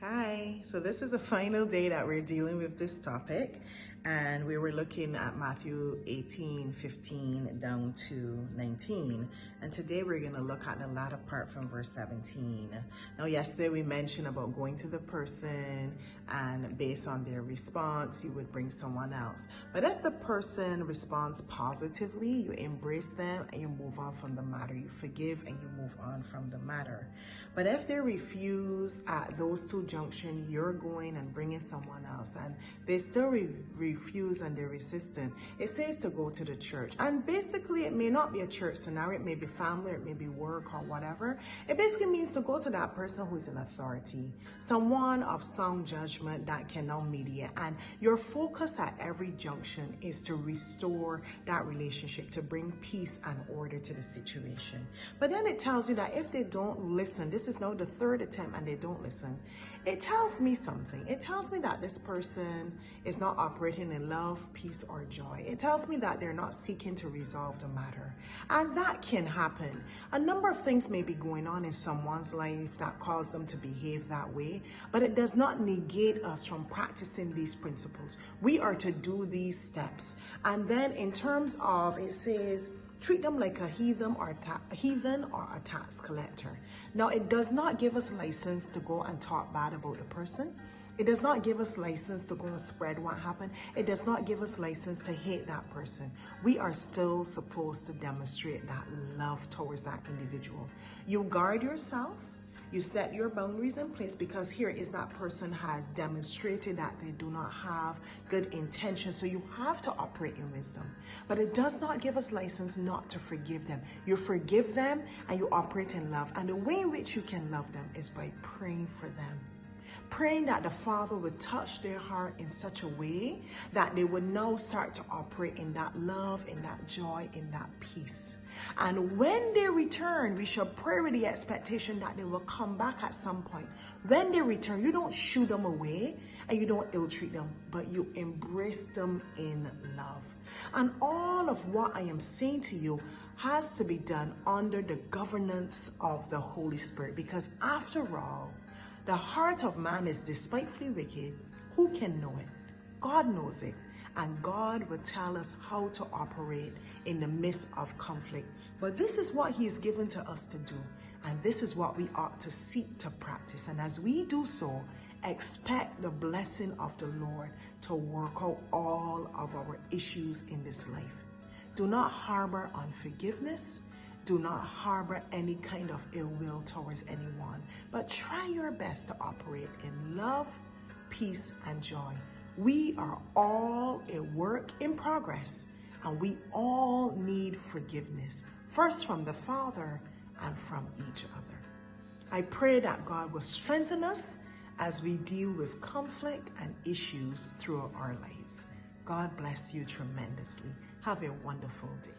Hi, so this is the final day that we're dealing with this topic, and we were looking at Matthew 18:15 down to 19, and today we're going to look at the latter part from verse 17. Now yesterday we mentioned about going to the person, and based on their response you would bring someone else. But if the person responds positively, you embrace them and you move on from the matter. You forgive and you move on from the matter. But if they refuse at those two junction, you're going and bringing someone else, and they still refuse and they're resistant, it says to go to the church. And basically it may not be a church scenario, it may be family, it may be work or whatever. It basically means to go to that person who's in authority, someone of sound judgment that can now mediate, and your focus at every junction is to restore that relationship, to bring peace and order to the situation. But then it tells you that if they don't listen, this is now the third attempt and they don't listen, it tells me something. It tells me that this person is not operating in love, peace, or joy. It tells me that they're not seeking to resolve the matter. And that can happen. A number of things may be going on in someone's life that cause them to behave that way, but it does not negate us from practicing these principles. We are to do these steps. And then in terms of, it says, treat them like a heathen or a tax collector. Now, it does not give us license to go and talk bad about the person. It does not give us license to go and spread what happened. It does not give us license to hate that person. We are still supposed to demonstrate that love towards that individual. You guard yourself. You set your boundaries in place, because here is that person has demonstrated that they do not have good intentions. So you have to operate in wisdom. But it does not give us license not to forgive them. You forgive them and you operate in love. And the way in which you can love them is by praying for them. Praying that the Father would touch their heart in such a way that they would now start to operate in that love, in that joy, in that peace. And when they return, we shall pray with the expectation that they will come back at some point. When they return, you don't shoo them away and you don't ill-treat them, but you embrace them in love. And all of what I am saying to you has to be done under the governance of the Holy Spirit, because after all, the heart of man is despitefully wicked. Who can know it? God knows it. And God will tell us how to operate in the midst of conflict. But this is what He has given to us to do. And this is what we ought to seek to practice. And as we do so, expect the blessing of the Lord to work out all of our issues in this life. Do not harbor unforgiveness. Do not harbor any kind of ill will towards anyone, but try your best to operate in love, peace, and joy. We are all a work in progress, and we all need forgiveness, first from the Father and from each other. I pray that God will strengthen us as we deal with conflict and issues throughout our lives. God bless you tremendously. Have a wonderful day.